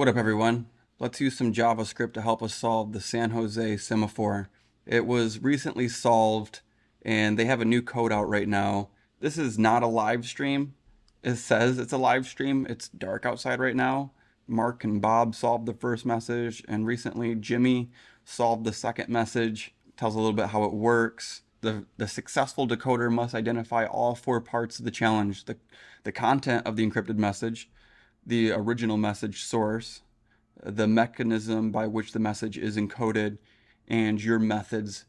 What up, everyone? Let's use some JavaScript to help us solve the San Jose Semaphore. It was recently solved and they have a new code out right now. This is not a live stream. It says it's a live stream. It's dark outside right now. Mark and Bob solved the first message, and recently Jimmy solved the second message. Tells a little bit how it works. The successful decoder must identify all four parts of the challenge: the content of the encrypted message, the original message source, the mechanism by which the message is encoded, and your methods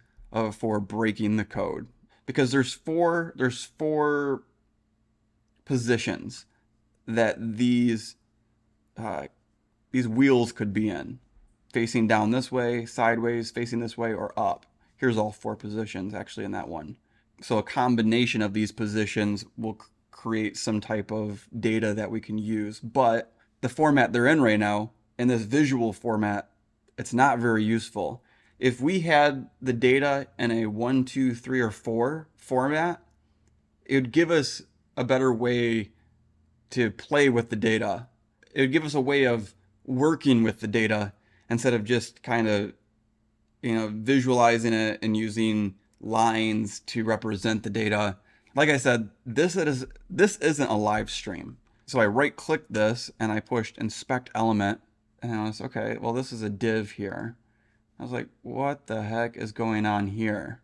for breaking the code. Because there's four positions that these wheels could be in: facing down this way, sideways, facing this way, or up. Here's all four positions actually in that one. So a combination of these positions will create some type of data that we can use. But the format they're in right now, in this visual format, it's not very useful. If we had the data in a 1, 2, 3, or 4 format, it would give us a better way to play with the data. It would give us a way of working with the data instead of just kind of, visualizing it and using lines to represent the data. Like I said, this isn't a live stream. So I right-clicked this and I pushed inspect element, and I was, okay, well, this is a div here. I was like, what the heck is going on here?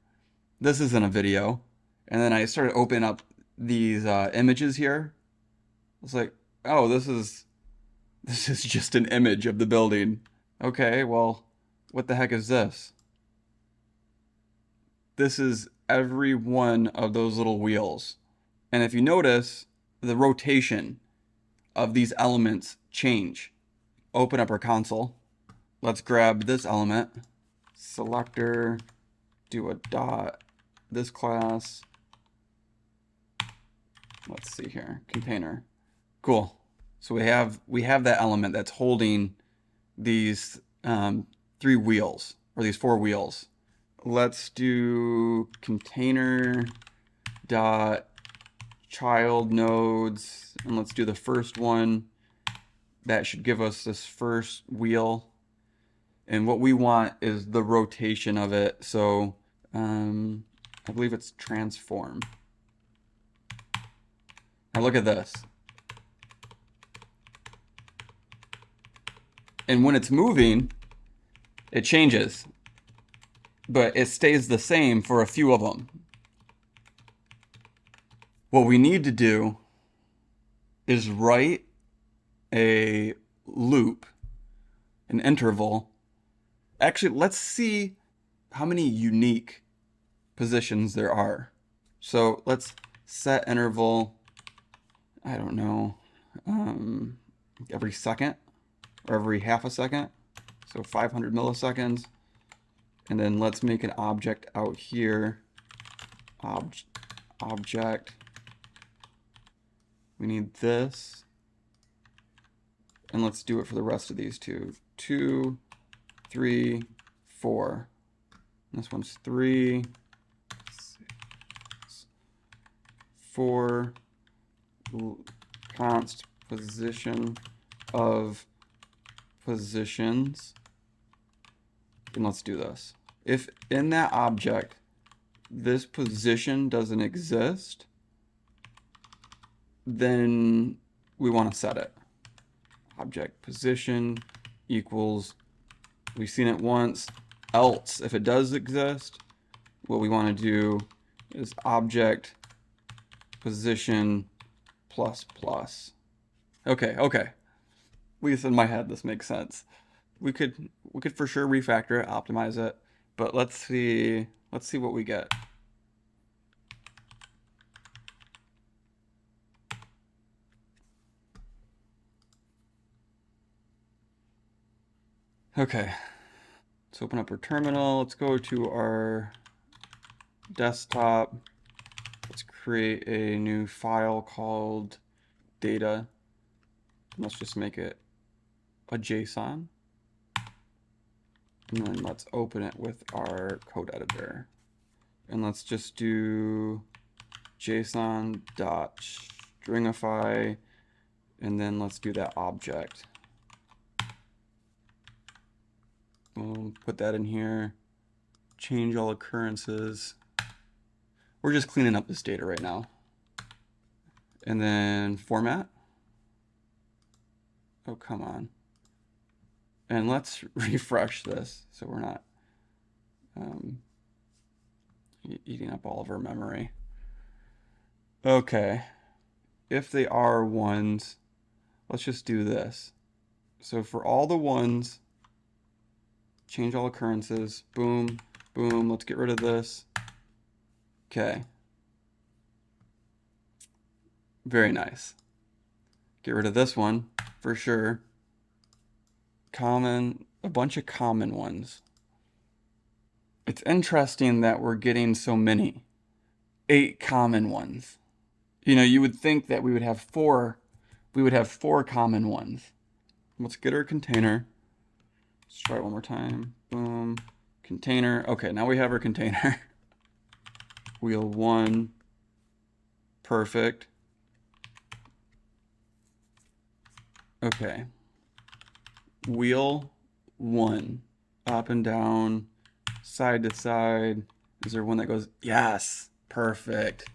This isn't a video. And then I started opening up these images here. I was like, oh, this is just an image of the building. Okay, well, what the heck is this? This is every one of those little wheels. And if you notice, the rotation of these elements change. Open up our console. Let's grab this element, selector, do a dot, this class. Let's see here, container. Cool. So we have that element that's holding these 3 wheels, or these 4 wheels. Let's do container dot child nodes, and let's do the first one. That should give us this first wheel, and what we want is the rotation of it. So I believe it's transform. Now look at this. And when it's moving, it changes, but it stays the same for a few of them. What we need to do is write a loop, an interval. Actually, let's see how many unique positions there are. So let's set interval, I don't know, every second or every half a second. So 500 milliseconds. And then let's make an object out here. Object. We need this. And let's do it for the rest of these two. 2, 3, 4. This one's 3, 6, 4. Const position of positions. And let's do this. If in that object this position doesn't exist, then we want to set it. Object position equals, we've seen it once, else. If it does exist, what we want to do is object position plus plus. Okay. At least in my head this makes sense. We could for sure refactor it, optimize it, but let's see what we get. Okay, let's open up our terminal. Let's go to our desktop. Let's create a new file called data. Let's just make it a JSON. And then let's open it with our code editor. And let's just do JSON.stringify, and then let's do that object. Boom, put that in here. Change all occurrences. We're just cleaning up this data right now. And then format. Oh, come on. And let's refresh this so we're not eating up all of our memory. Okay. If they are ones, let's just do this. So for all the ones, change all occurrences. Boom, boom. Let's get rid of this. Okay. Very nice. Get rid of this one for sure. Common, a bunch of common ones. It's interesting that we're getting so many. 8 common ones. You know, you would think that we would have 4 common ones. Let's get our container. Let's try it one more time. Boom. Container. Okay, now we have our container. Wheel 1. Perfect. Okay. Wheel 1. Up and down. Side to side. Is there one that goes? Yes. Perfect.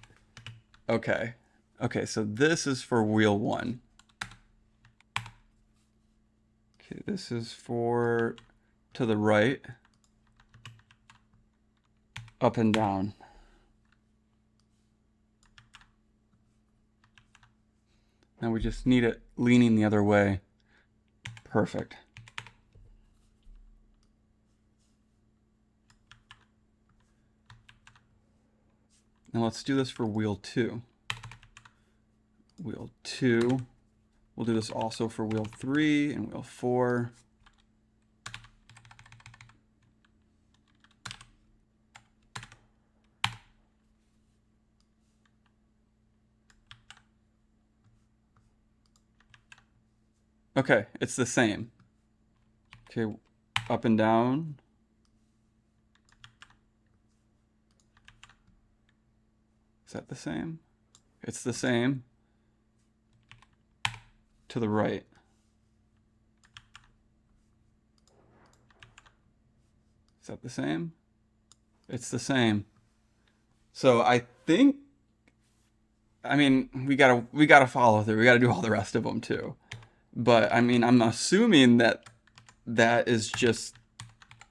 Okay. Okay, so this is for wheel 1. Okay, this is for to the right. Up and down. Now we just need it leaning the other way. Perfect. Now let's do this for wheel 2. Wheel 2. We'll do this also for wheel 3 and wheel 4. Okay, it's the same. Okay, up and down. Is that the same? It's the same. To the right. Is that the same? It's the same. So I think, I mean, we gotta follow through. We gotta do all the rest of them too. But I mean, I'm assuming that that is just,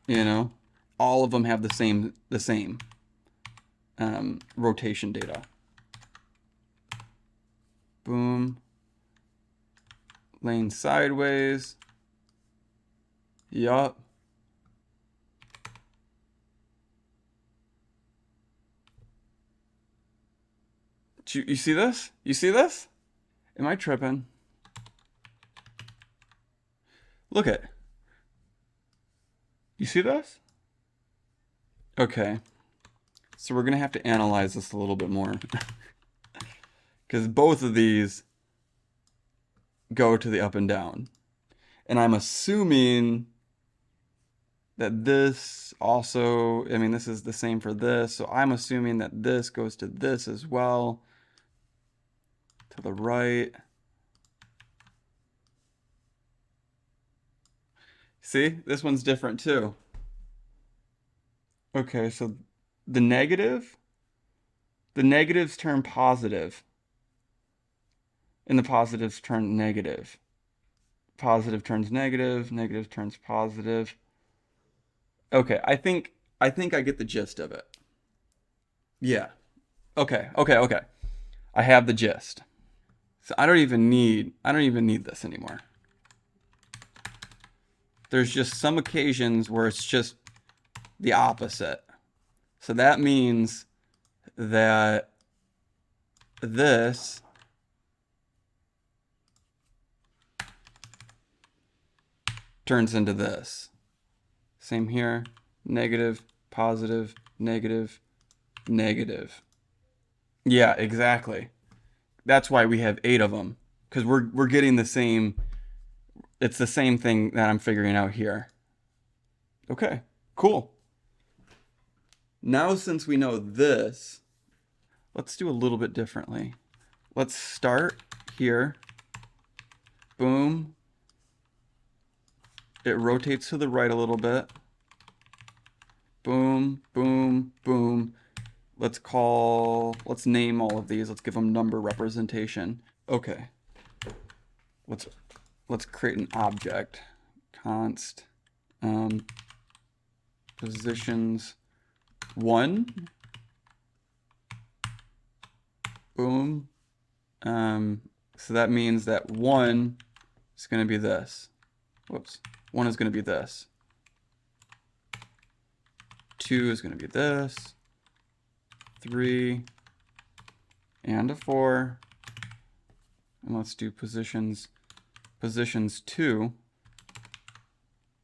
you know, all of them have the same rotation data. Boom. Lane sideways. Yup. You see this? You see this? Am I tripping? Look at. You see this? Okay. So we're going to have to analyze this a little bit more. Because both of these go to the up and down. And I'm assuming that this also, I mean, this is the same for this. So I'm assuming that this goes to this as well. To the right. See, this one's different too. Okay, so the negatives turn positive. And the positives turn negative. Positive turns negative, negative turns positive. Okay, I think I get the gist of it. Yeah. Okay. I have the gist. So I don't even need this anymore. There's just some occasions where it's just the opposite. So that means that this turns into this. Same here. Negative, positive, negative, negative. Yeah, exactly. That's why we have 8 of them. Because we're getting the same, it's the same thing that I'm figuring out here. Okay, cool. Now since we know this, let's do a little bit differently. Let's start here. Boom. It rotates to the right a little bit. boom, boom, boom. Let's name all of these. Let's give them number representation. Okay. Let's create an object. Const positions 1. Boom. So that means that 1 is going to be this. Whoops. 1 is going to be this. 2 is going to be this. 3 and a 4. And let's do positions 2.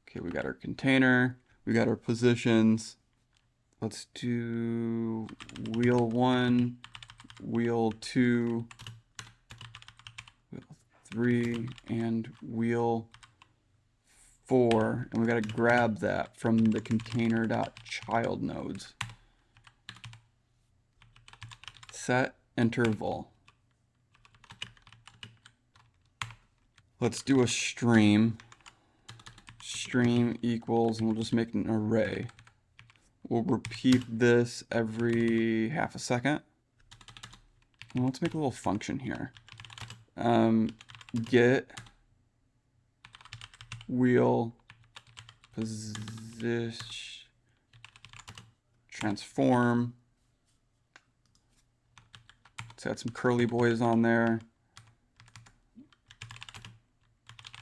Okay, we got our container. We got our positions. Let's do wheel 1, wheel 2, wheel 3, and wheel 4. And we got to grab that from the container.child nodes. Set interval. Let's do a stream. Stream equals, and we'll just make an array. We'll repeat this every half a second. And let's make a little function here. Get wheel position transform. Let's add some curly boys on there.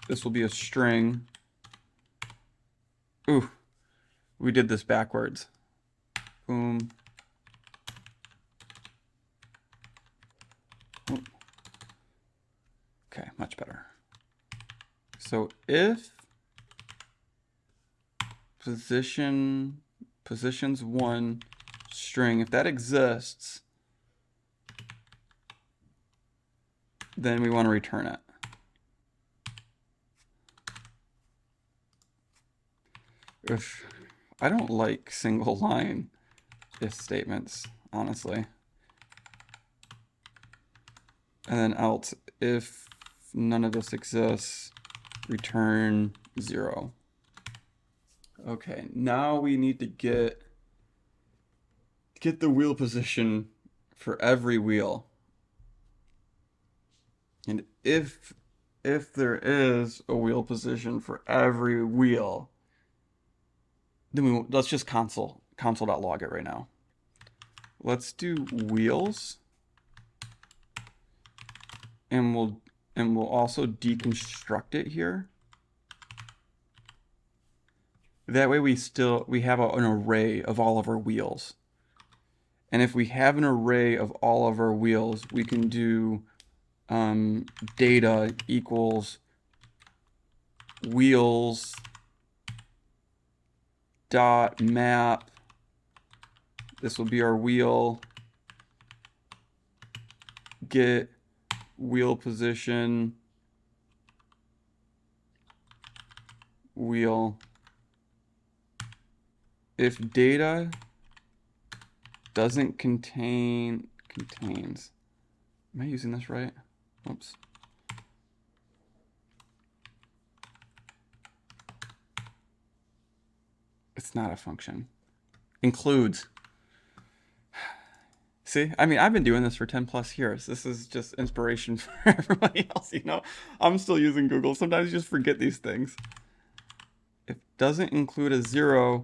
This will be a string. Ooh, we did this backwards. Boom. Ooh. Okay, much better. So if positions 1 string, if that exists, then we want to return it. If I don't like single line if statements, honestly. And then else, if none of this exists, return 0. Okay, now we need to get the wheel position for every wheel. And if there is a wheel position for every wheel, then let's just console.log it right now. Let's do wheels, and we'll also deconstruct it here. That way we have an array of all of our wheels. And if we have an array of all of our wheels, we can do data equals wheels dot map. This will be our wheel. Get wheel position wheel. If data doesn't contains. Am I using this right? Oops. It's not a function. Includes. See, I mean, I've been doing this for 10 plus years. This is just inspiration for everybody else, you know? I'm still using Google. Sometimes you just forget these things. If it doesn't include a 0,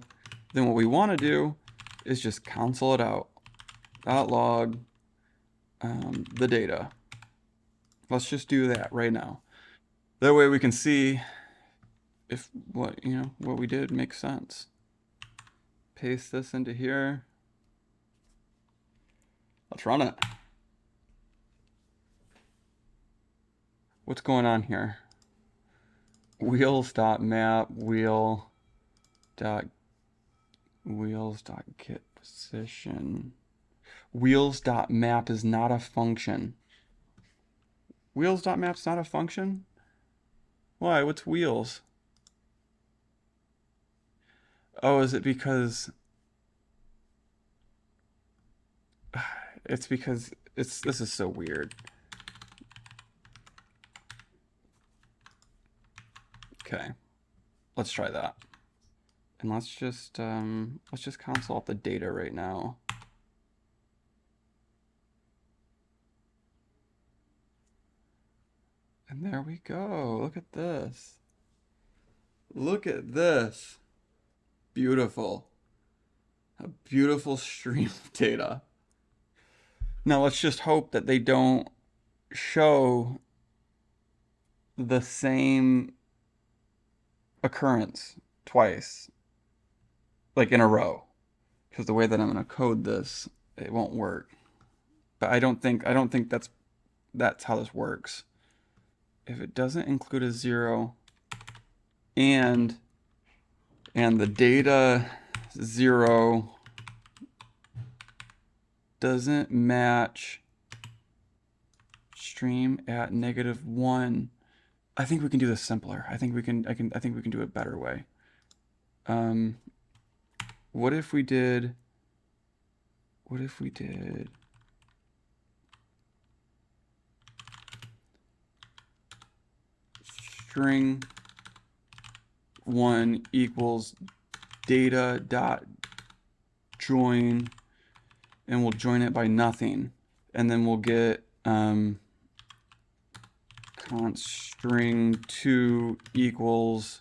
then what we want to do is just console it out. .log the data. Let's just do that right now. That way we can see if what we did makes sense. Paste this into here. Let's run it. What's going on here? Wheels.map wheels.get position. Wheels.map is not a function. Wheels.map's not a function? Why? What's wheels? Oh, is it because this is so weird. Okay. Let's try that. And let's just console out the data right now. And there we go. Look at this. Look at this. Beautiful. A beautiful stream of data. Now let's just hope that they don't show the same occurrence twice, like in a row. Because the way that I'm going to code this, it won't work. But I don't think that's how this works. If it doesn't include a 0 and the data 0 doesn't match stream at -1, I think we can do this simpler. I think we can do it a better way. What if we did string 1 equals data dot join, and we'll join it by nothing, and then we'll get const string 2 equals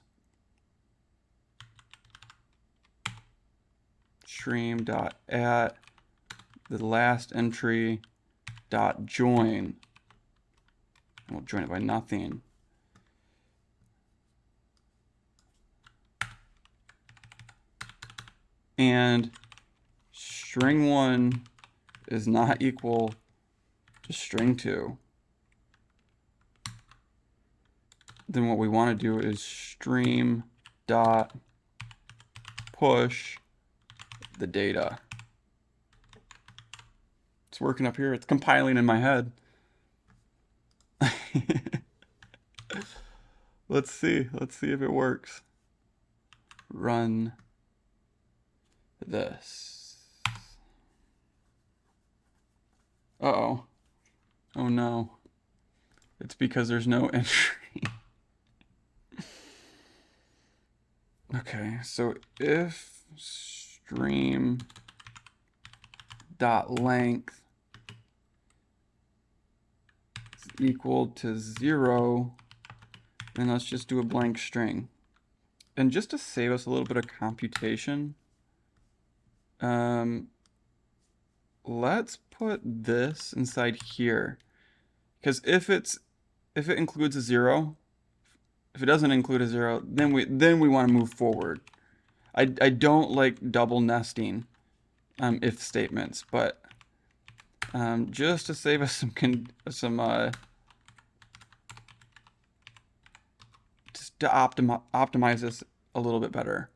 stream dot at the last entry dot join, and we'll join it by nothing. And string 1 is not equal to string 2. Then what we want to do is stream dot push the data. It's working up here. It's compiling in my head. Let's see if it works. Run this. Uh-oh. Oh no. It's because there's no entry. Okay, so if stream dot length is equal to 0, then let's just do a blank string. And just to save us a little bit of computation, let's put this inside here, because if it includes a 0, if it doesn't include a 0, then we want to move forward. I don't like double nesting if statements, but just to save us just to optimize this a little bit better.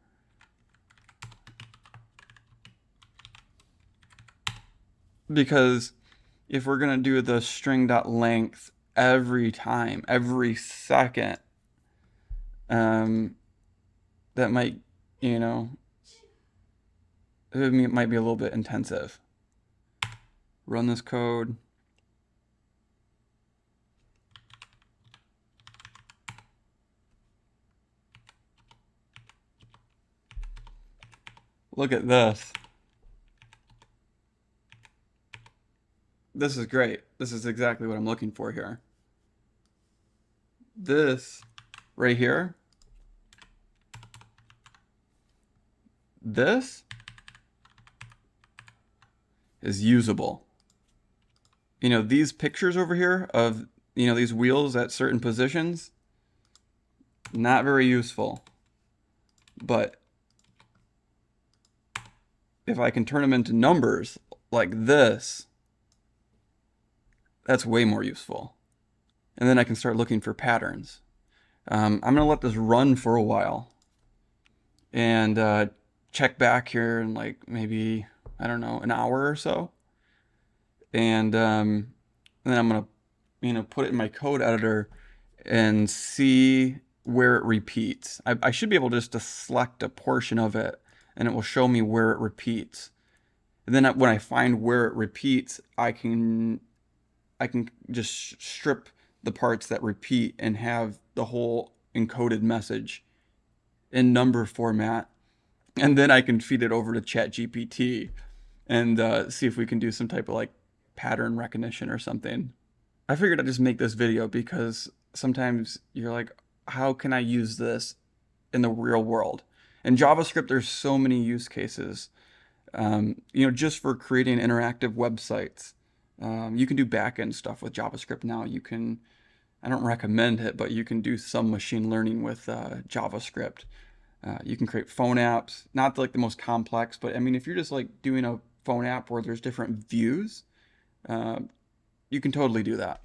Because if we're gonna do the string.length every time, every second, that might, it might be a little bit intensive. Run this code. Look at this. This is great. This is exactly what I'm looking for here. This right here, this is usable. These pictures over here of, these wheels at certain positions, not very useful. But if I can turn them into numbers like this, that's way more useful. And then I can start looking for patterns. I'm going to let this run for a while and check back here in like maybe, I don't know, an hour or so. And then I'm going to, put it in my code editor and see where it repeats. I should be able just to select a portion of it and it will show me where it repeats. And then when I find where it repeats, I can just strip the parts that repeat and have the whole encoded message in number format and then I can feed it over to ChatGPT and see if we can do some type of like pattern recognition or something. I figured I'd just make this video because sometimes you're like, how can I use this in the real world? In JavaScript, there's so many use cases. Just for creating interactive websites. You can do backend stuff with JavaScript now. I don't recommend it, but you can do some machine learning with JavaScript. You can create phone apps, not like the most complex, but I mean, if you're just like doing a phone app where there's different views, uh, you can totally do that.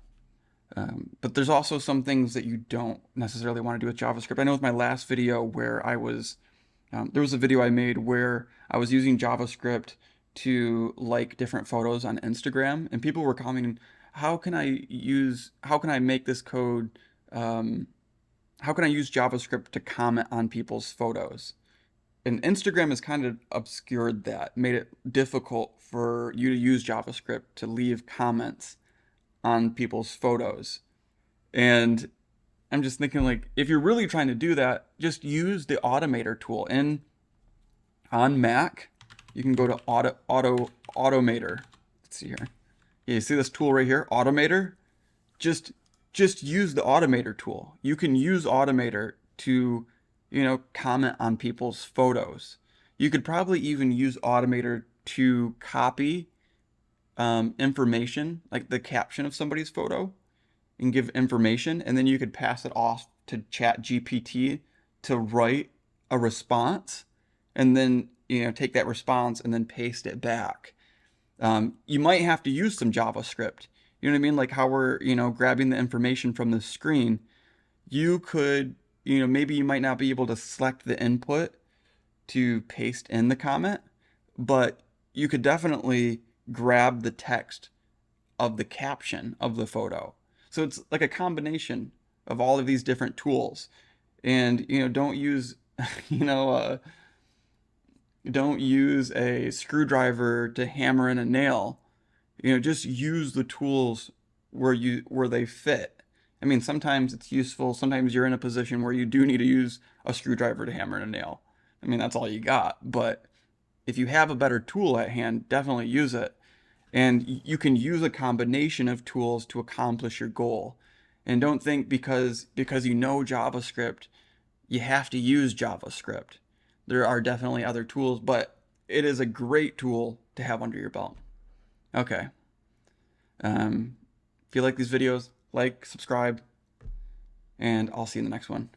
But there's also some things that you don't necessarily want to do with JavaScript. I know with my last video where there was a video I made where I was using JavaScript to like different photos on Instagram, and people were commenting, how can I make this code, how can I use JavaScript to comment on people's photos? And Instagram has kind of obscured that, made it difficult for you to use JavaScript to leave comments on people's photos. And I'm just thinking, like, if you're really trying to do that, just use the Automator tool. And on Mac, you can go to Automator. Let's see here. Yeah, you see this tool right here, Automator? Just use the Automator tool. You can use Automator to, comment on people's photos. You could probably even use Automator to copy information, like the caption of somebody's photo, and give information, and then you could pass it off to ChatGPT to write a response, and then take that response and then paste it back. You might have to use some JavaScript. You know what I mean? Like how we're grabbing the information from the screen. You could maybe you might not be able to select the input to paste in the comment, but you could definitely grab the text of the caption of the photo. So it's like a combination of all of these different tools. And don't use don't use a screwdriver to hammer in a nail. Just use the tools where they fit. I mean, sometimes it's useful. Sometimes you're in a position where you do need to use a screwdriver to hammer in a nail. I mean, that's all you got. But if you have a better tool at hand, definitely use it. And you can use a combination of tools to accomplish your goal. And don't think because you know JavaScript, you have to use JavaScript. There are definitely other tools, but it is a great tool to have under your belt. Okay. If you like these videos, like, subscribe, and I'll see you in the next one.